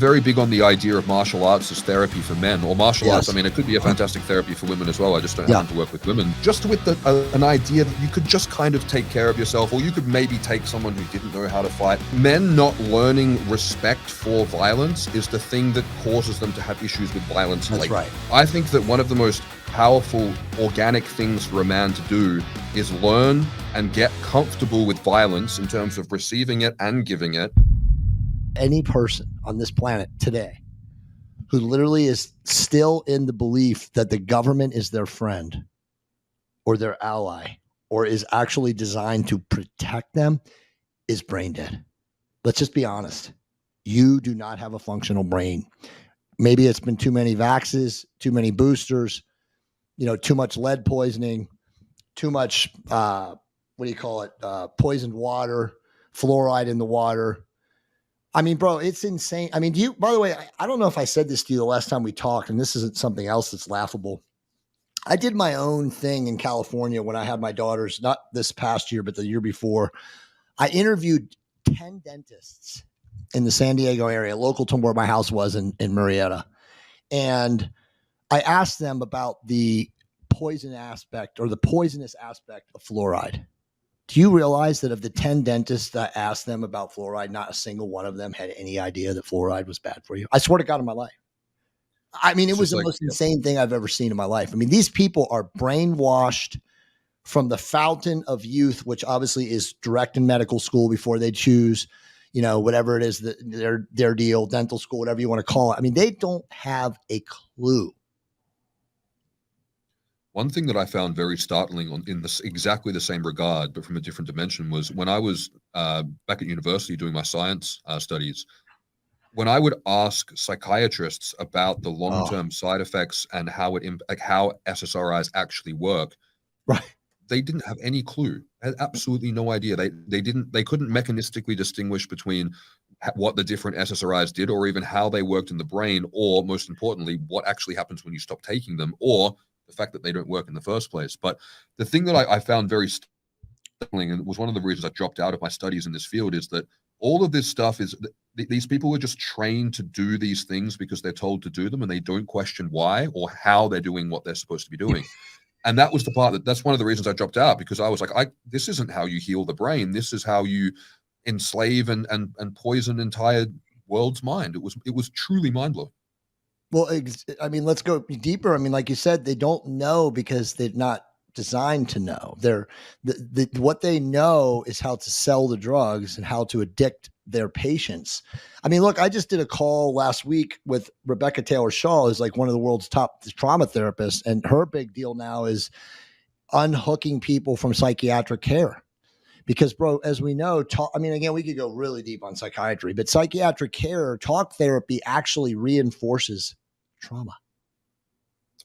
very big on the idea of martial arts as therapy for men, or martial arts. I mean, it could be a fantastic therapy for women as well. I just don't happen to work with women. Just with an idea that you could just kind of take care of yourself, or you could maybe take someone who didn't know how to fight. Men not learning respect for violence is the thing that causes them to have issues with violence. That's right. I think that one of the most powerful organic things for a man to do is learn and get comfortable with violence in terms of receiving it and giving it. Any person on this planet today who literally is still in the belief that the government is their friend or their ally or is actually designed to protect them is brain dead. Let's just be honest. You do not have a functional brain. Maybe it's been too many vaxes, too many boosters, too much lead poisoning, too much, poisoned water, fluoride in the water. I mean, bro, it's insane. I mean, by the way, I don't know if I said this to you the last time we talked, and this isn't something else that's laughable. I did my own thing in California when I had my daughters, not this past year, but the year before. I interviewed 10 dentists in the San Diego area, local to where my house was in Murrieta. And I asked them about the poison aspect or the poisonous aspect of fluoride. Do you realize that of the 10 dentists that asked them about fluoride, not a single one of them had any idea that fluoride was bad for you? I swear to God in my life. I mean, it was the most insane thing I've ever seen in my life. I mean, these people are brainwashed from the fountain of youth, which obviously is direct in medical school before they choose, whatever it is, their deal, dental school, whatever you want to call it. I mean, they don't have a clue. One thing that I found very startling in this exactly the same regard, but from a different dimension, was when I was back at university doing my science studies. When I would ask psychiatrists about the long-term side effects and how SSRIs actually work, right? They didn't have any clue. Had absolutely no idea. They couldn't mechanistically distinguish between what the different SSRIs did, or even how they worked in the brain, or most importantly, what actually happens when you stop taking them, or the fact that they don't work in the first place. But the thing that I found very startling, and was one of the reasons I dropped out of my studies in this field, is that all of this stuff is these people are just trained to do these things because they're told to do them, and they don't question why or how they're doing what they're supposed to be doing. And that was the part that's one of the reasons I dropped out, because I was like, this isn't how you heal the brain. This is how you enslave and poison entire world's mind. It was truly mind blowing. Well, I mean, let's go deeper. I mean, like you said, they don't know because they're not designed to know. What they know is how to sell the drugs and how to addict their patients. I mean, look, I just did a call last week with Rebecca Taylor Shaw, who's like one of the world's top trauma therapists. And her big deal now is unhooking people from psychiatric care. Because, bro, as we know, again, we could go really deep on psychiatry, but psychiatric care, talk therapy actually reinforces trauma.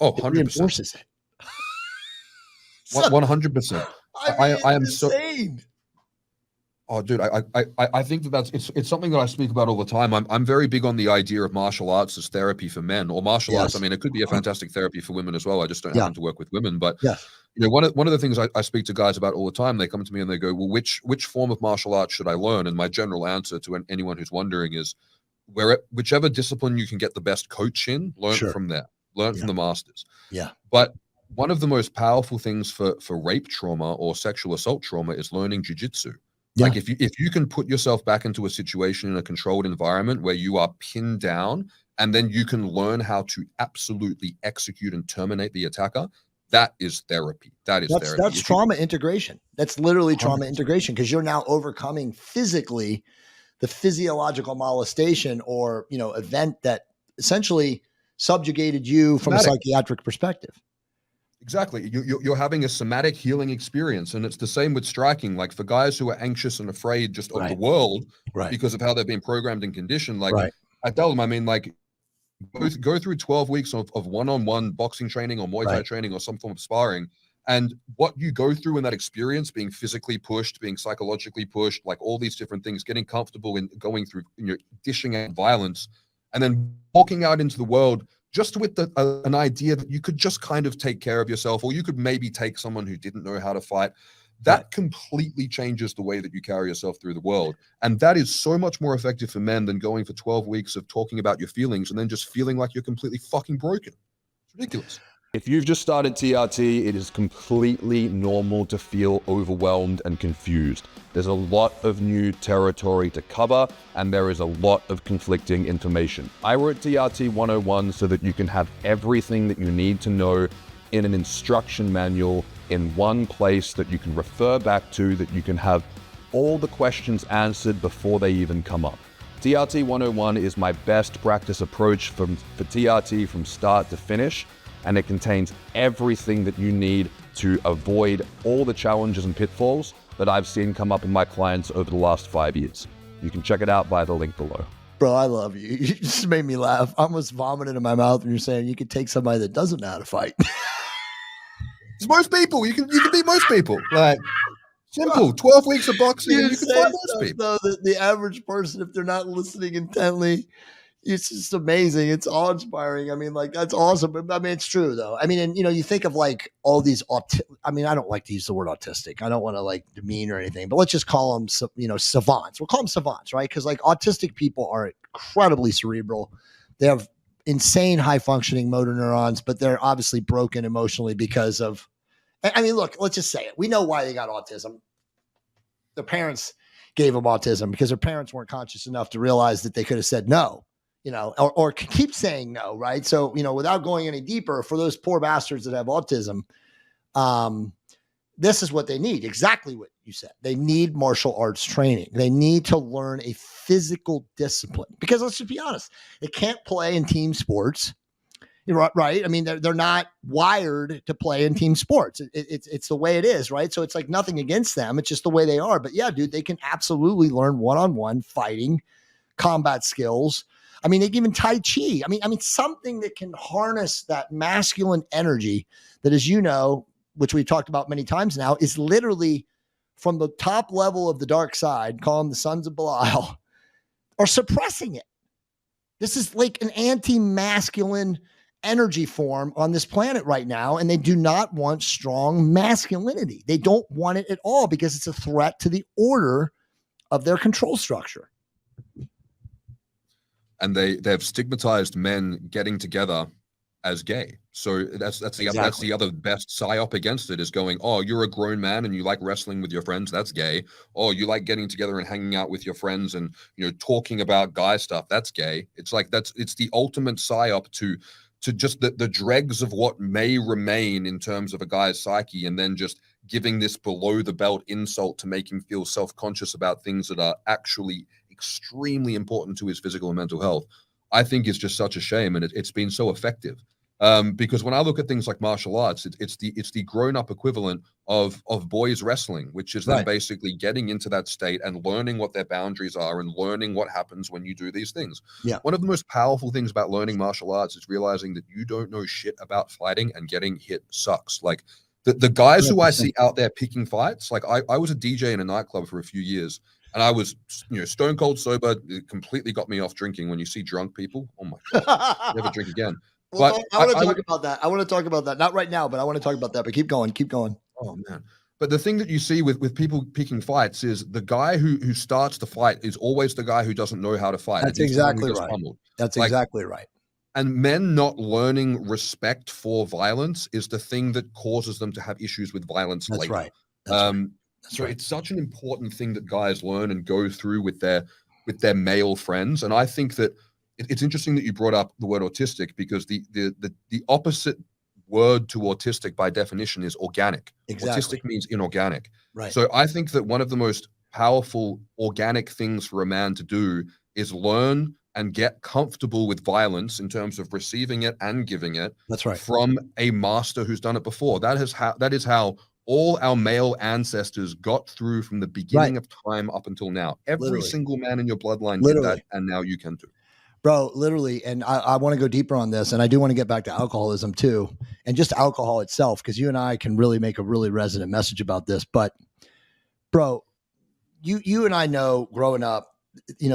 Oh, 100%. It reinforces it. 100%. I am insane. Oh, dude, I think it's something that I speak about all the time. I'm very big on the idea of martial arts as therapy for men, or martial arts. I mean, it could be a fantastic therapy for women as well. I just don't happen to work with women. But one of the things I speak to guys about all the time, they come to me and they go, well, which form of martial arts should I learn? And my general answer to anyone who's wondering is, whichever discipline you can get the best coach in, learn from there. Learn from the masters. Yeah. But one of the most powerful things for rape trauma or sexual assault trauma is learning jiu-jitsu. Yeah. Like if you can put yourself back into a situation in a controlled environment where you are pinned down, and then you can learn how to absolutely execute and terminate the attacker, that is therapy. That's therapy. That's trauma integration. That's literally trauma integration, because you're now overcoming physically the physiological molestation or event that essentially subjugated you from a psychiatric perspective. Exactly. You're having a somatic healing experience. And it's the same with striking. Like, for guys who are anxious and afraid just of the world because of how they've been programmed and conditioned, like I tell them, I mean, like, go through 12 weeks of one-on-one boxing training or Muay Thai training or some form of sparring. And what you go through in that experience, being physically pushed, being psychologically pushed, like all these different things, getting comfortable in going through, dishing out violence, and then walking out into the world just with an idea that you could just kind of take care of yourself, or you could maybe take someone who didn't know how to fight. That completely changes the way that you carry yourself through the world. And that is so much more effective for men than going for 12 weeks of talking about your feelings and then just feeling like you're completely fucking broken. It's ridiculous. If you've just started TRT, it is completely normal to feel overwhelmed and confused. There's a lot of new territory to cover, and there is a lot of conflicting information. I wrote TRT 101 so that you can have everything that you need to know in an instruction manual in one place that you can refer back to, that you can have all the questions answered before they even come up. TRT 101 is my best practice approach for TRT from start to finish, and it contains everything that you need to avoid all the challenges and pitfalls that I've seen come up in my clients over the last 5 years. You can check it out via the link below. Bro, I love you. You just made me laugh. I almost vomited in my mouth when you're saying you could take somebody that doesn't know how to fight. It's most people. You can beat most people. Like, simple. 12 weeks of boxing, and you can fight most people. Though, the average person, if they're not listening intently, it's just amazing. It's awe-inspiring. I mean, like, that's awesome. But I mean, it's true though. I mean, and you think of like all these I mean, I don't like to use the word autistic. I don't want to like demean or anything, but let's just call them, savants. We'll call them savants, right? Because like autistic people are incredibly cerebral. They have insane high functioning motor neurons, but they're obviously broken emotionally because of, I mean, look, let's just say it. We know why they got autism. Their parents gave them autism because their parents weren't conscious enough to realize that they could have said no. Or keep saying no, right? So, without going any deeper, for those poor bastards that have autism, this is what they need. Exactly what you said. They need martial arts training. They need to learn a physical discipline because let's just be honest, they can't play in team sports, right? I mean, they're not wired to play in team sports. It's the way it is, right? So it's like nothing against them. It's just the way they are. But yeah, dude, they can absolutely learn one-on-one fighting, combat skills. I mean, they can even Tai Chi. I mean, something that can harness that masculine energy that, as you know, which we've talked about many times now, is literally from the top level of the dark side, call them the sons of Belial, are suppressing it. This is like an anti-masculine energy form on this planet right now, and they do not want strong masculinity. They don't want it at all because it's a threat to the order of their control structure. And they've stigmatized men getting together as gay. So that's the other best psyop against it, is going, oh, you're a grown man and you like wrestling with your friends, that's gay. Oh, you like getting together and hanging out with your friends and talking about guy stuff, that's gay. It's like it's the ultimate psyop to just the dregs of what may remain in terms of a guy's psyche, and then just giving this below the belt insult to make him feel self-conscious about things that are actually extremely important to his physical and mental health. I think is just such a shame, and it's been so effective. Because when I look at things like martial arts, it's the grown-up equivalent of boys wrestling, which is them basically getting into that state and learning what their boundaries are and learning what happens when you do these things. Yeah. One of the most powerful things about learning martial arts is realizing that you don't know shit about fighting, and getting hit sucks. Like the guys 100%. Who I see out there picking fights, like I was a DJ in a nightclub for a few years. And I was, stone cold sober. It completely got me off drinking. When you see drunk people, oh my God, never drink again. Well, but I want to talk about that. I want to talk about that. Not right now, but I want to talk about that. But keep going. Oh man. But the thing that you see with people picking fights is the guy who starts the fight is always the guy who doesn't know how to fight. That's exactly right. That's exactly right. And men not learning respect for violence is the thing that causes them to have issues with violence later. That's right. That's right. So it's such an important thing that guys learn and go through with their male friends. And I think that it's interesting that you brought up the word autistic, because the opposite word to autistic by definition is organic. Exactly. Autistic means inorganic. Right. So I think that one of the most powerful organic things for a man to do is learn and get comfortable with violence in terms of receiving it and giving it. That's right. From a master who's done it before. That is how all our male ancestors got through from the beginning of time up until now. Every single man in your bloodline did that, and now you can too. Bro, literally. And I want to go deeper on this, and I do want to get back to alcoholism too, and just alcohol itself, because you and I can really make a really resonant message about this. But bro, you and I know growing up, you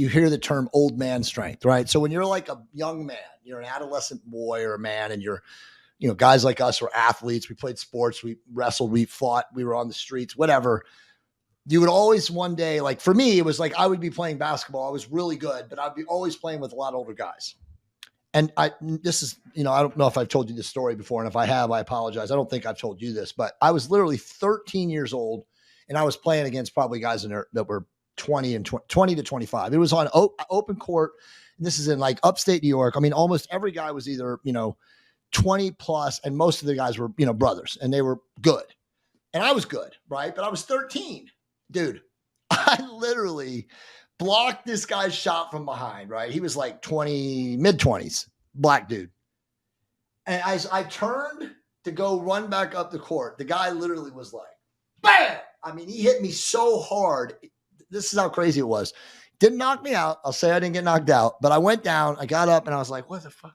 hear the term old man strength, right? So when you're like a young man, you're an adolescent boy or a man, and you're you know, guys like us were athletes. We played sports. We wrestled. We fought. We were on the streets, whatever. You would always one day, like for me, it was like I would be playing basketball. I was really good, but I'd be always playing with a lot older guys. And this is, you know, I don't know if I've told you this story before. And if I have, I apologize. I don't think I've told you this, but I was literally 13 years old and I was playing against probably guys in there that were 20 to 25. It was on open court. And this is in like upstate New York. I mean, almost every guy was either, you know, 20 plus, and most of the guys were, you know, brothers, and they were good. And I was good, right? But I was 13. Dude, I literally blocked this guy's shot from behind, right? He was like 20, mid-20s, black dude. And as I turned to go run back up the court, the guy literally was like, bam! I mean, he hit me so hard. This is how crazy it was. Didn't knock me out. I'll say I didn't get knocked out, but I went down, I got up, and I was like, what the fuck?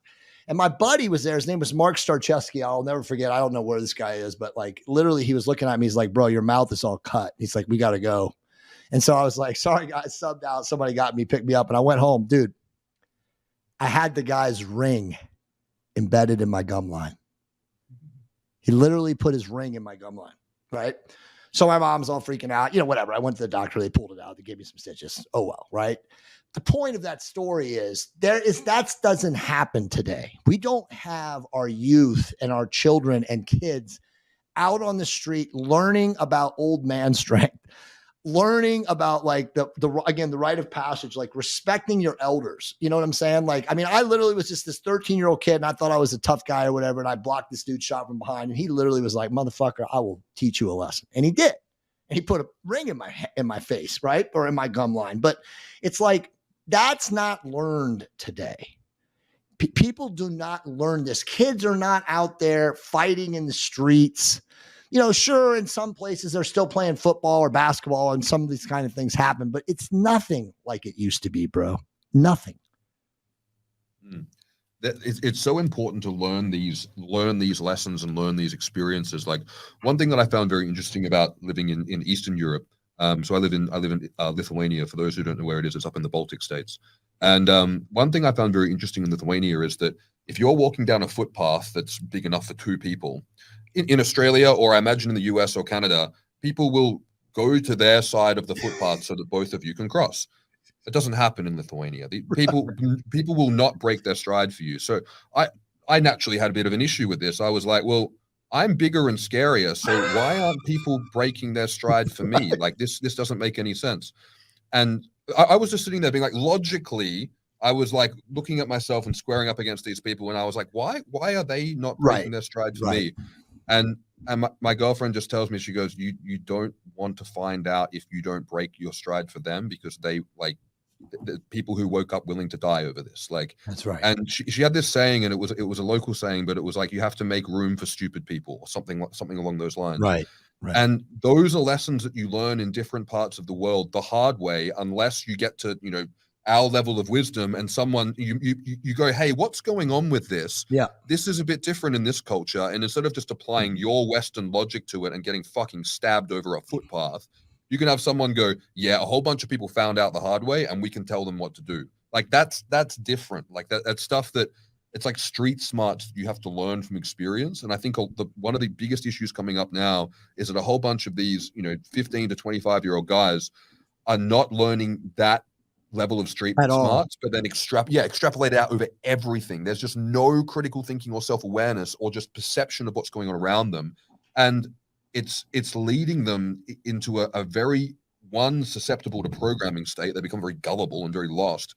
And my buddy was there. His name was Mark Starcheski. I'll never forget. I don't know where this guy is, but like literally he was looking at me. He's like, bro, your mouth is all cut. He's like, we got to go. And so I was like, sorry guys, subbed out. Somebody got me, picked me up, and I went home. Dude, I had the guy's ring embedded in my gum line. He literally put his ring in my gum line, right? So my mom's all freaking out, you know, whatever. I went to the doctor. They pulled it out. They gave me some stitches. Oh, well, right? The point of that story is that doesn't happen today. We don't have our youth and our children and kids out on the street learning about old man strength, learning about like the rite of passage, like respecting your elders. You know what I'm saying? Like, I mean, I literally was just this 13-year-old kid and I thought I was a tough guy or whatever. And I blocked this dude's shot from behind and he literally was like, motherfucker, I will teach you a lesson. And he did. And he put a ring in my face, right? Or in my gum line. But it's like, that's not learned today. People do not learn this. Kids are not out there fighting in the streets. You know, sure, in some places they're still playing football or basketball and some of these kind of things happen, but it's nothing like it used to be, bro. Nothing. It's so important to learn these lessons and learn these experiences. Like one thing that I found very interesting about living in Eastern Europe. So I live in Lithuania. For those who don't know where it is, it's up in the Baltic states. And one thing I found very interesting in Lithuania is that if you're walking down a footpath that's big enough for two people, in Australia, or I imagine in the US or Canada, people will go to their side of the footpath so that both of you can cross. It doesn't happen in Lithuania. People will not break their stride for you. So I naturally had a bit of an issue with this. I was like, well, I'm bigger and scarier, so why aren't people breaking their stride for me? Like this doesn't make any sense. And I was just sitting there being like, logically, I was like looking at myself and squaring up against these people, and I was like, why are they not breaking their stride for me? And my girlfriend just tells me, she goes, you don't want to find out if you don't break your stride for them, because they like the people who woke up willing to die over this. Like, that's right. And she had this saying, and it was a local saying, but it was like, you have to make room for stupid people, or something along those lines. Right. And those are lessons that you learn in different parts of the world the hard way, unless you get to, you know, our level of wisdom and someone you go, hey, what's going on with this? Yeah, this is a bit different in this culture. And instead of just applying your Western logic to it and getting fucking stabbed over a footpath, you can have someone go, yeah, a whole bunch of people found out the hard way and we can tell them what to do. Like that's different. Like that's stuff that it's like street smarts you have to learn from experience. And I think one of the biggest issues coming up now is that a whole bunch of these, you know, 15 to 25-year-old guys are not learning that level of street smarts, but then extrapolate it out over everything. There's just no critical thinking or self-awareness or just perception of what's going on around them. And it's leading them into a very, one, susceptible to programming state. They become very gullible and very lost.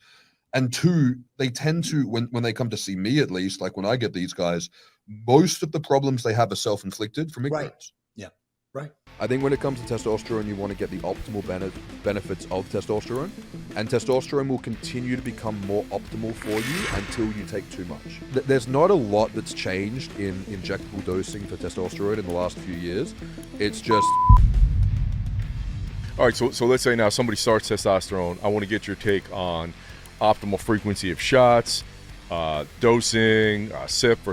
And two, they tend to, when they come to see me, at least, like when I get these guys, most of the problems they have are self-inflicted from ignorance. Yeah, right. I think when it comes to testosterone, you want to get the optimal benefits of testosterone, and testosterone will continue to become more optimal for you until you take too much. There's not a lot that's changed in injectable dosing for testosterone in the last few years. It's just... All right, so let's say now somebody starts testosterone. I want to get your take on optimal frequency of shots, dosing, sip versus